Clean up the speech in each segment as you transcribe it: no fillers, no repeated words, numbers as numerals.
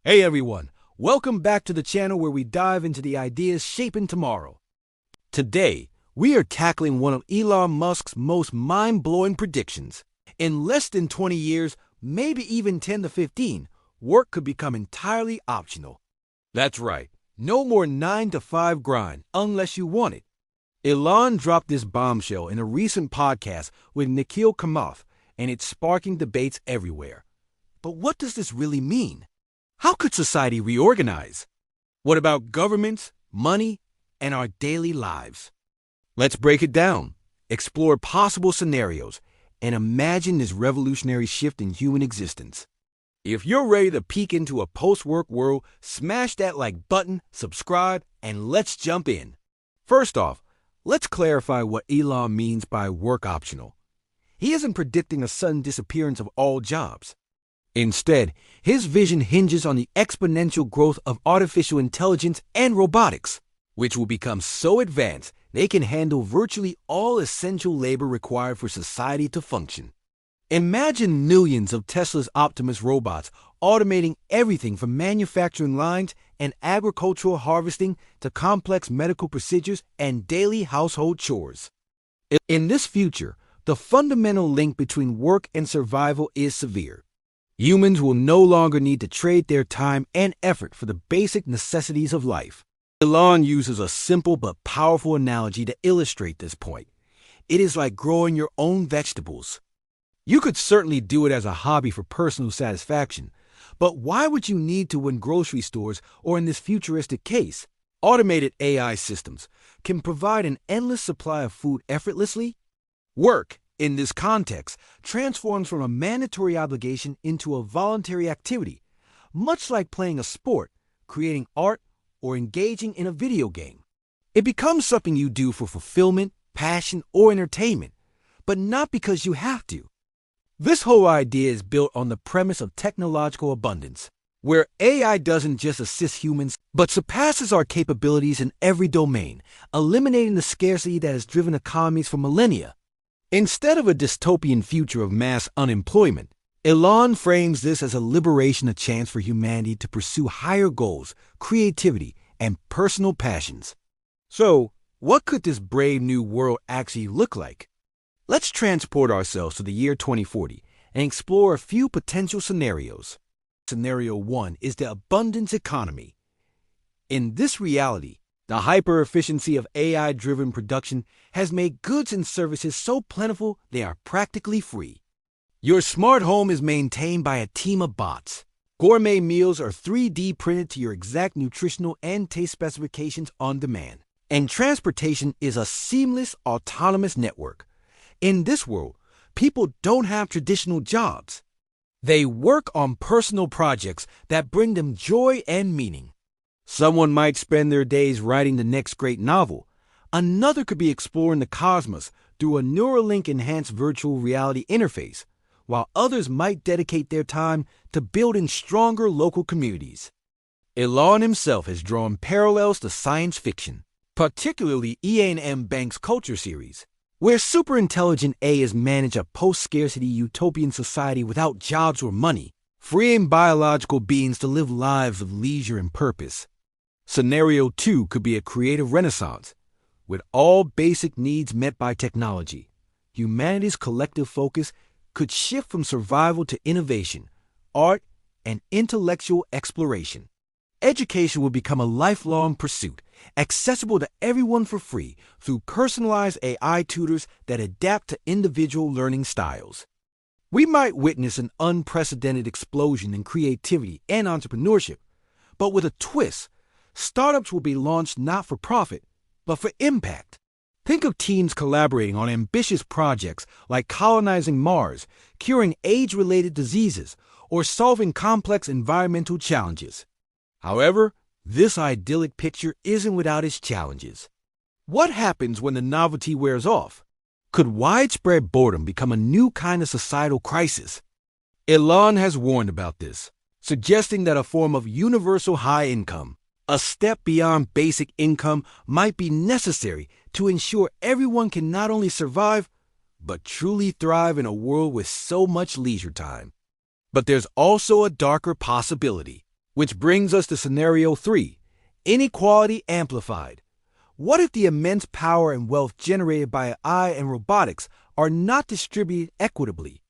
Hey everyone, welcome back to the channel where we dive into the ideas shaping tomorrow. Today, we are tackling one of Elon Musk's most mind-blowing predictions. In less than 20 years, maybe even 10 to 15, work could become entirely optional. That's right, no more 9 to 5 grind unless you want it. Elon dropped this bombshell in a recent podcast with Nikhil Kamath, and it's sparking debates everywhere. But what does this really mean? How could society reorganize? What about governments, money, and our daily lives? Let's break it down, explore possible scenarios, and imagine this revolutionary shift in human existence. If you're ready to peek into a post-work world, smash that like button, subscribe, and let's jump in. First off, let's clarify what Elon means by work optional. He isn't predicting a sudden disappearance of all jobs. Instead, his vision hinges on the exponential growth of artificial intelligence and robotics, which will become so advanced they can handle virtually all essential labor required for society to function. Imagine millions of Tesla's Optimus robots automating everything from manufacturing lines and agricultural harvesting to complex medical procedures and daily household chores. In this future, the fundamental link between work and survival is severe. Humans will no longer need to trade their time and effort for the basic necessities of life. Elon uses a simple but powerful analogy to illustrate this point. It is like growing your own vegetables. You could certainly do it as a hobby for personal satisfaction, but why would you need to when grocery stores, or in this futuristic case, automated AI systems, can provide an endless supply of food effortlessly? Work, in this context, transforms from a mandatory obligation into a voluntary activity, much like playing a sport, creating art, or engaging in a video game. It becomes something you do for fulfillment, passion, or entertainment, but not because you have to. This whole idea is built on the premise of technological abundance, where AI doesn't just assist humans, but surpasses our capabilities in every domain, eliminating the scarcity that has driven economies for millennia. Instead of a dystopian future of mass unemployment, Elon frames this as a liberation, a chance for humanity to pursue higher goals, creativity, and personal passions. So, what could this brave new world actually look like? Let's transport ourselves to the year 2040 and explore a few potential scenarios. Scenario 1 is the abundance economy. In this reality, the hyper-efficiency of AI-driven production has made goods and services so plentiful they are practically free. Your smart home is maintained by a team of bots. Gourmet meals are 3D printed to your exact nutritional and taste specifications on demand. And transportation is a seamless, autonomous network. In this world, people don't have traditional jobs. They work on personal projects that bring them joy and meaning. Someone might spend their days writing the next great novel. Another could be exploring the cosmos through a Neuralink-enhanced virtual reality interface, while others might dedicate their time to building stronger local communities. Elon himself has drawn parallels to science fiction, particularly Ian Bank's Culture series, where superintelligent AIs manage a post-scarcity utopian society without jobs or money, freeing biological beings to live lives of leisure and purpose. Scenario 2 could be a creative renaissance. With all basic needs met by technology, humanity's collective focus could shift from survival to innovation, art, and intellectual exploration. Education will become a lifelong pursuit, accessible to everyone for free through personalized AI tutors that adapt to individual learning styles. We might witness an unprecedented explosion in creativity and entrepreneurship, but with a twist. Startups will be launched not for profit, but for impact. Think of teams collaborating on ambitious projects like colonizing Mars, curing age-related diseases, or solving complex environmental challenges. However, this idyllic picture isn't without its challenges. What happens when the novelty wears off? Could widespread boredom become a new kind of societal crisis? Elon has warned about this, suggesting that a form of universal high income, a step beyond basic income, might be necessary to ensure everyone can not only survive, but truly thrive in a world with so much leisure time. But there's also a darker possibility. Which brings us to scenario 3, inequality amplified. What if the immense power and wealth generated by AI and robotics are not distributed equitably?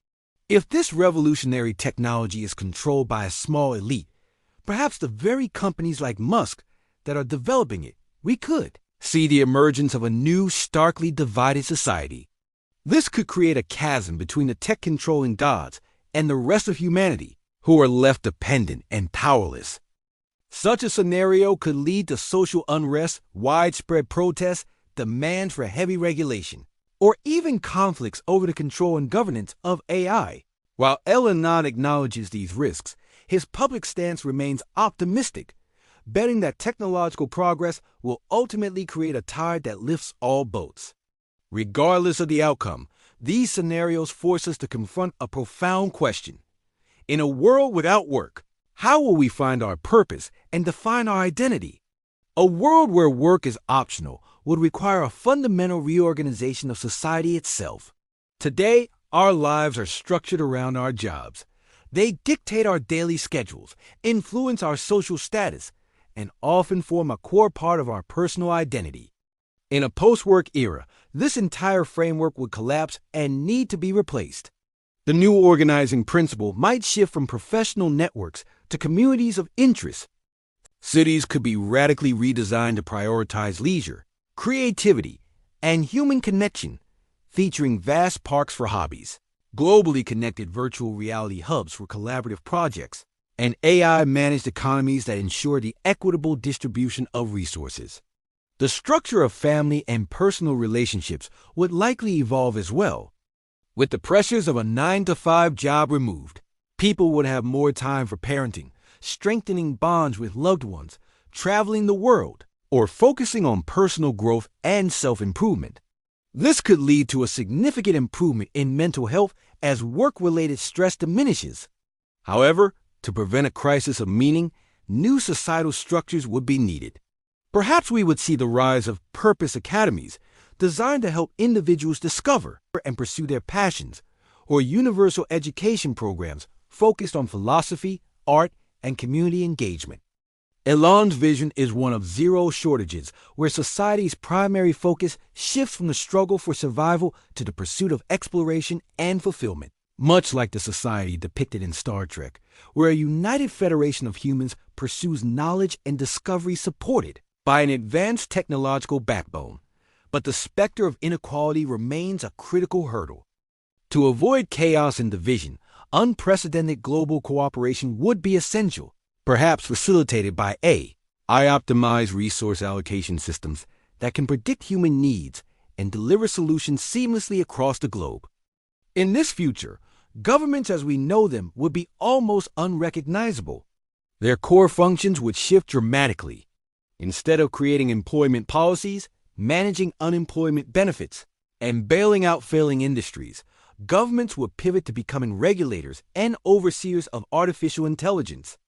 If this revolutionary technology is controlled by a small elite, perhaps the very companies like Musk that are developing it, we could see the emergence of a new, starkly divided society. This could create a chasm between the tech-controlling gods and the rest of humanity, who are left dependent and powerless. Such a scenario could lead to social unrest, widespread protests, demands for heavy regulation, or even conflicts over the control and governance of AI. While Elon Musk acknowledges these risks, his public stance remains optimistic, betting that technological progress will ultimately create a tide that lifts all boats. Regardless of the outcome, these scenarios force us to confront a profound question. In a world without work, how will we find our purpose and define our identity? A world where work is optional would require a fundamental reorganization of society itself. Today, our lives are structured around our jobs. They dictate our daily schedules, influence our social status, and often form a core part of our personal identity. In a post-work era, this entire framework would collapse and need to be replaced. The new organizing principle might shift from professional networks to communities of interest. Cities could be radically redesigned to prioritize leisure, creativity, and human connection, featuring vast parks for hobbies, globally connected virtual reality hubs for collaborative projects, and AI-managed economies that ensure the equitable distribution of resources. The structure of family and personal relationships would likely evolve as well. With the pressures of a 9-to-5 job removed, people would have more time for parenting, strengthening bonds with loved ones, traveling the world, or focusing on personal growth and self-improvement. This could lead to a significant improvement in mental health as work-related stress diminishes. However, to prevent a crisis of meaning, new societal structures would be needed. Perhaps we would see the rise of purpose academies designed to help individuals discover and pursue their passions, or universal education programs focused on philosophy, art, and community engagement. Elon's vision is one of zero shortages, where society's primary focus shifts from the struggle for survival to the pursuit of exploration and fulfillment. Much like the society depicted in Star Trek, where a united federation of humans pursues knowledge and discovery supported by an advanced technological backbone. But the specter of inequality remains a critical hurdle. To avoid chaos and division, unprecedented global cooperation would be essential, perhaps facilitated by AI-optimized resource allocation systems that can predict human needs and deliver solutions seamlessly across the globe. In this future, governments as we know them would be almost unrecognizable. Their core functions would shift dramatically. Instead of creating employment policies, managing unemployment benefits, and bailing out failing industries, governments would pivot to becoming regulators and overseers of artificial intelligence.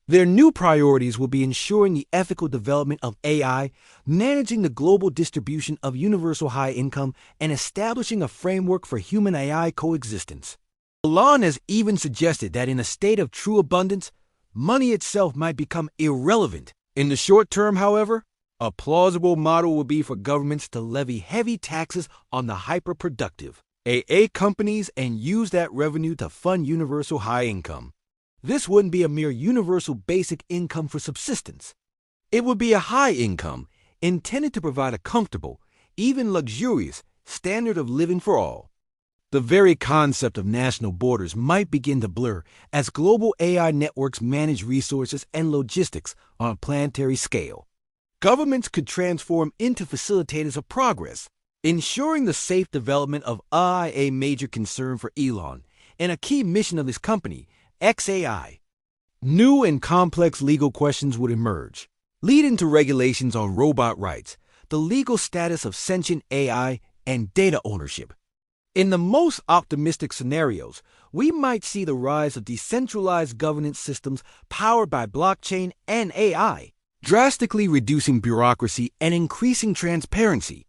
Their new priorities will be ensuring the ethical development of AI, managing the global distribution of universal high income, and establishing a framework for human-AI coexistence. Elon has even suggested that in a state of true abundance, money itself might become irrelevant. In the short term, however, a plausible model would be for governments to levy heavy taxes on the hyper-productive AI companies and use that revenue to fund universal high income. This wouldn't be a mere universal basic income for subsistence. It would be a high income intended to provide a comfortable, even luxurious, standard of living for all. The very concept of national borders might begin to blur as global AI networks manage resources and logistics on a planetary scale. Governments could transform into facilitators of progress, ensuring the safe development of AI, a major concern for Elon and a key mission of his company, XAI. New and complex legal questions would emerge, leading to regulations on robot rights, the legal status of sentient AI, and data ownership. In the most optimistic scenarios, we might see the rise of decentralized governance systems powered by blockchain and AI, drastically reducing bureaucracy and increasing transparency.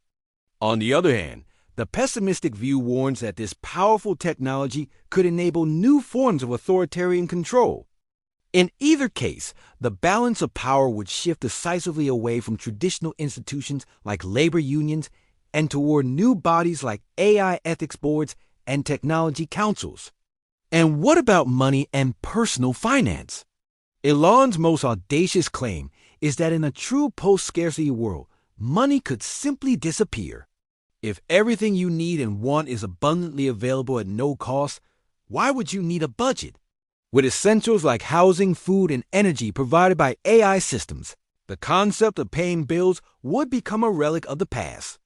On the other hand, the pessimistic view warns that this powerful technology could enable new forms of authoritarian control. In either case, the balance of power would shift decisively away from traditional institutions like labor unions and toward new bodies like AI ethics boards and technology councils. And what about money and personal finance? Elon's most audacious claim is that in a true post-scarcity world, money could simply disappear. If everything you need and want is abundantly available at no cost, why would you need a budget? With essentials like housing, food, and energy provided by AI systems, the concept of paying bills would become a relic of the past.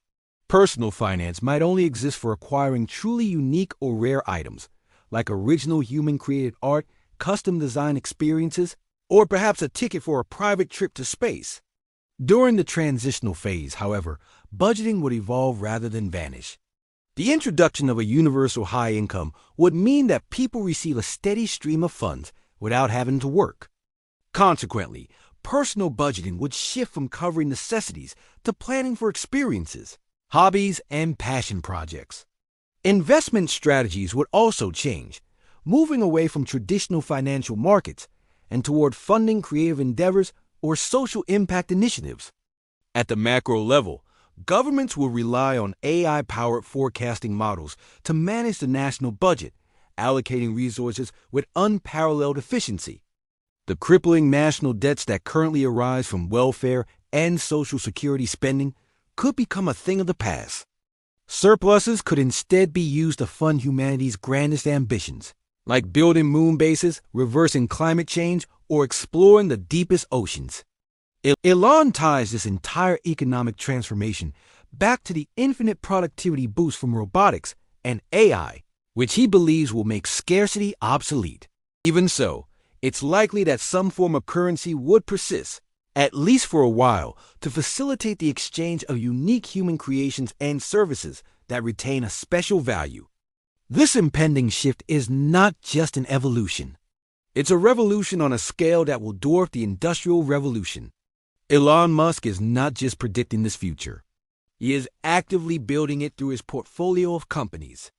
Personal finance might only exist for acquiring truly unique or rare items, like original human-created art, custom-designed experiences, or perhaps a ticket for a private trip to space. During the transitional phase, however, budgeting would evolve rather than vanish. The introduction of a universal high income would mean that people receive a steady stream of funds without having to work. Consequently, personal budgeting would shift from covering necessities to planning for experiences, hobbies, and passion projects. Investment strategies would also change, moving away from traditional financial markets and toward funding creative endeavors or social impact initiatives. At the macro level, governments will rely on AI-powered forecasting models to manage the national budget, allocating resources with unparalleled efficiency. The crippling national debts that currently arise from welfare and social security spending could become a thing of the past. Surpluses could instead be used to fund humanity's grandest ambitions, like building moon bases, reversing climate change, or exploring the deepest oceans. Elon ties this entire economic transformation back to the infinite productivity boost from robotics and AI, which he believes will make scarcity obsolete. Even so, it's likely that some form of currency would persist, at least for a while, to facilitate the exchange of unique human creations and services that retain a special value. This impending shift is not just an evolution. It's a revolution on a scale that will dwarf the Industrial Revolution. Elon Musk is not just predicting this future. He is actively building it through his portfolio of companies.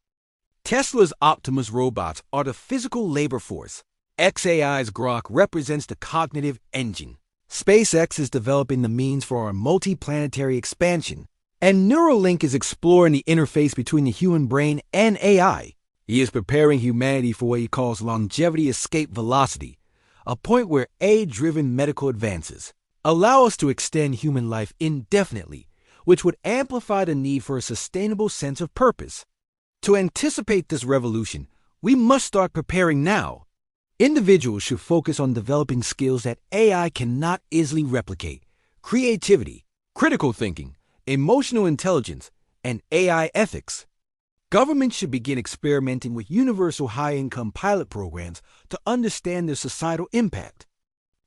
Tesla's Optimus robots are the physical labor force. xAI's Grok represents the cognitive engine. SpaceX is developing the means for our multi-planetary expansion. And Neuralink is exploring the interface between the human brain and AI. He is preparing humanity for what he calls longevity escape velocity, a point where AI-driven medical advances allow us to extend human life indefinitely, which would amplify the need for a sustainable sense of purpose. To anticipate this revolution, we must start preparing now. Individuals should focus on developing skills that AI cannot easily replicate: creativity, critical thinking, emotional intelligence, and AI ethics. Governments should begin experimenting with universal high-income pilot programs to understand their societal impact.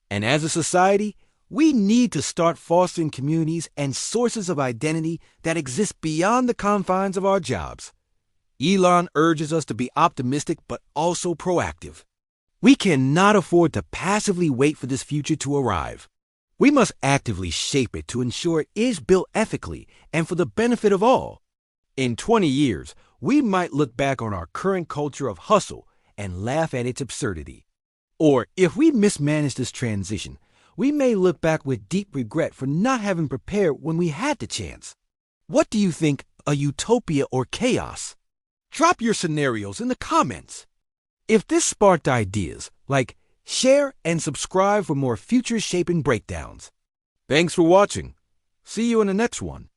And as a society, we need to start fostering communities and sources of identity that exist beyond the confines of our jobs. Elon urges us to be optimistic but also proactive. We cannot afford to passively wait for this future to arrive. We must actively shape it to ensure it is built ethically and for the benefit of all. In 20 years, we might look back on our current culture of hustle and laugh at its absurdity. Or if we mismanage this transition, we may look back with deep regret for not having prepared when we had the chance. What do you think, a utopia or chaos? Drop your scenarios in the comments. If this sparked ideas, like, share and subscribe for more future-shaping breakdowns. Thanks for watching. See you in the next one.